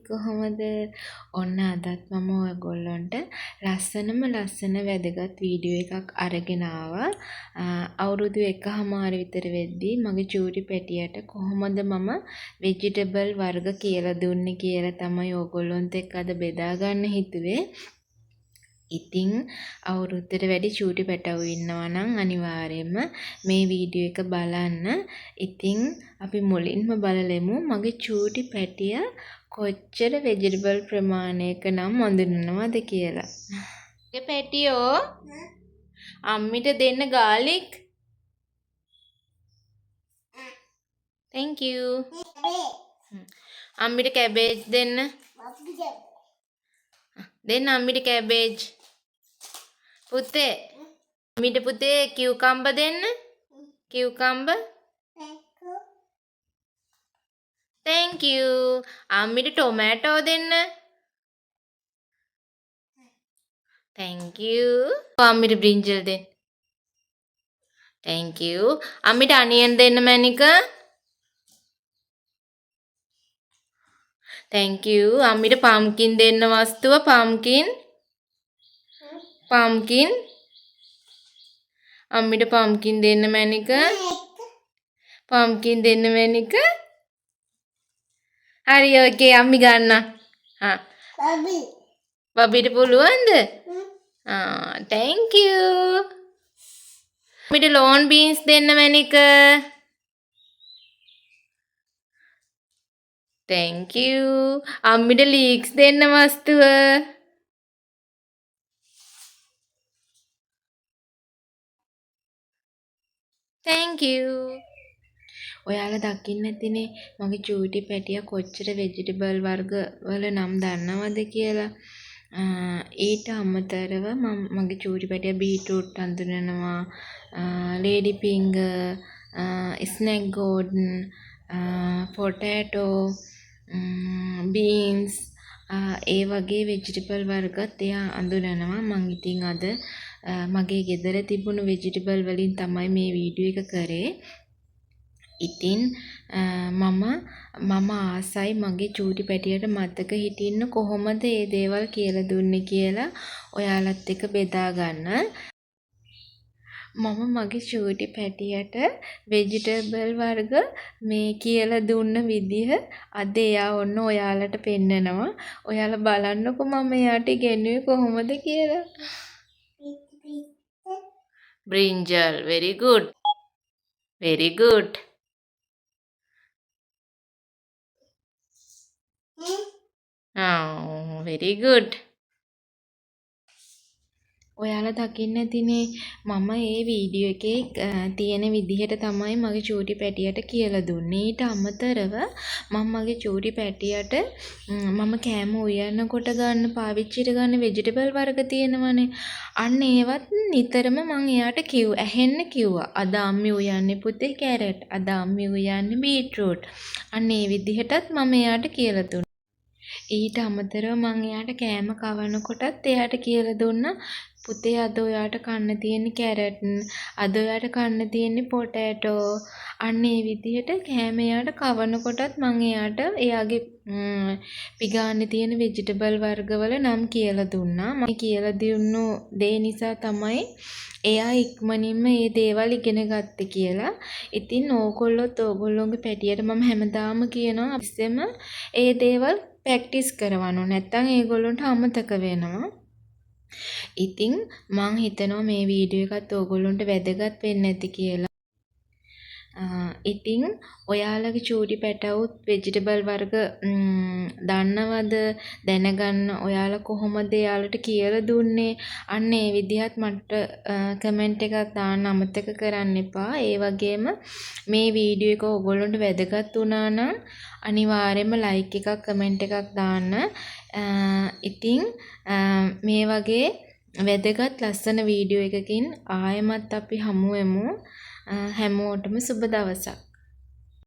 කොහොමද? ඔන්න අදත් මම ඔයගොල්ලන්ට ලස්සන වැදගත් වීඩියෝ එකක් අරගෙන ආවා. අවුරුදු 1කමාර විතර වෙද්දී මගේ චූටි පැටියට කොහොමද මම ভেජිටබල් වර්ග කියලා දුන්නේ කියලා තමයි ඔයගොල්ලොන්ට එක්ක අද බෙදා ගන්න හිතුවේ. ඉතින් අවුරුද්දට වැඩි චූටි පැටවු ඉන්නවා නම් අනිවාර්යයෙන්ම මේ වීඩියෝ එක බලන්න. ඉතින් අපි මුලින්ම බලලෙමු මගේ චූටි පැටිය කොච්චර ভেජිටබල් ප්‍රමාණයක නම් අඳිනවද කියලා. ඒ පැටියෝ අම්මිට දෙන්න ගාලික්. Thank you. අම්මිට කැබේජ් දෙන්න. දෙන්න අම්මිට කැබේජ්. පුතේ අම්මිට පුතේ කියුකම්බර් දෙන්න. කියුකම්බර්. Thank you. අම්මිට ටොමැටෝ දෙන්න. Thank you. අම්මිට බ්‍රින්ජල් දෙන්න. Thank you. අම්මිට අනියන් දෙන්න මැනික. Thank you. අම්මිට පම්කින් දෙන්න වස්තුව පම්කින්. පම්කින්. අම්මිට පම්කින් දෙන්න මැනික. පම්කින් දෙන්න මැනික. හරි ඕකේ අම්මි ගන්න. හා. බබිට පුළුවන්ද? thank you. අම්මිට ලෝන් බීන්ස් දෙන්න මැනික. thank you. අම්මිට ලීක්ස් දෙන්න වස්තුව. thank you. ඔයාලා දකින්න ඇතිනේ මගේ චූටි පැටියා කොච්චර ভেජිටබල් වර්ග වල නම් දන්නවද කියලා. ඊට අමතරව මගේ චූටි පැටියා බීට්‍රූට් අඳුනනවා, ලේඩි ෆින්ගර්, ස්නේක් ගෝඩන්, පොටෑටෝ, බීන්ස් ඒ වගේ ভেජිටබල් වර්ගත් එයා අඳුනනවා. මම ඉතින් අද මගේ ගෙදර තිබුණු ভেජිටබල් වලින් තමයි මේ වීඩියෝ එක කරේ. ඉතින් මම ආසයි මගේ චූටි පැටියට මතක හිටින්න කොහොමද මේ දේවල් කියලා දුන්නේ කියලා ඔයාලත් එක්ක බෙදා ගන්න. මම මගේ චූටි පැටියට ভেජිටබල් වර්ග මේ කියලා දුන්න විදිහ අද එයා ඔන්න ඔයාලට පෙන්නනවා. ඔයාලා බලන්නකො මම එයාට ඉගෙනුවේ කොහොමද කියලා. බ්‍රින්ජල් very good. very good. Oh, very good. ඔයාලා දකින්න ඇතිනේ මම මේ වීඩියෝ එකේ තියෙන විදිහට තමයි මගේ චූටි පැටියට කියලා දුන්නේ. ඊට අමතරව මම මගේ චූටි පැටියට මම කෑම උයන්න කොට ගන්න පාවිච්චිට ගන්න ভেජිටබල් වර්ග තියෙනවනේ. අන්න ඒවත් නිතරම මම එයාට ඇහෙන්න කිව්වා. අද අම්මි උයන්නේ පුතේ කැරට්. අද අම්මි උයන්නේ බීට්‍රූට්. අන්න ඒ විදිහටත් මම එයාට කියලා දුන්නා. ඊට අමතරව මම එයාට කෑම කවනකොටත් එයාට කියලා දුන්නා පුතේ අද ඔයාට කන්න තියෙන්නේ කැරට්, අද ඔයාට කන්න තියෙන්නේ පොටෑටෝ. අන්න ඒ විදිහට කෑම එයාට කවනකොටත් මම එයාට එයාගේ පිගාන්නේ තියෙන ভেජිටබල් වර්ගවල නම් කියලා දුන්නා. මම කියලා දුන්නු දේ නිසා තමයි එයා ඉක්මනින්ම මේ දේවල් ඉගෙන ගත්තේ කියලා. ඉතින් ඕගොල්ලෝගේ පැටියට මම හැමදාම කියනවා ඉස්සෙම මේ දේවල් ප්‍රැක්ටිස් කරවන්න. නැත්නම් ඒගොල්ලන්ට අමතක වෙනවා. ඉතින් මං හිතනවා මේ වීඩියෝ එකත් ඕගොල්ලන්ට වැදගත් වෙන්න ඇති කියලා. ඉතින් ඔයාලගේ චූටි පැටවුත් ভেජිටබල් වර්ග දන්නවද? දැනගන්න ඔයාලා කොහොමද එයාලට කියලා දුන්නේ? අන්න ඒ විදිහත් මට කමෙන්ට් එකක් දාන්න අමතක කරන්න එපා. ඒ වගේම මේ වීඩියෝ එක ඕගොල්ලන්ට වැදගත් වුණා නම් අනිවාර්යයෙන්ම ලයික් එකක් කමෙන්ට් එකක් දාන්න. ඉතින් මේ වගේ වැදගත් ලස්සන වීඩියෝ එකකින් ආයෙමත් අපි හමු වෙමු. හැමෝටම සුබ දවසක්.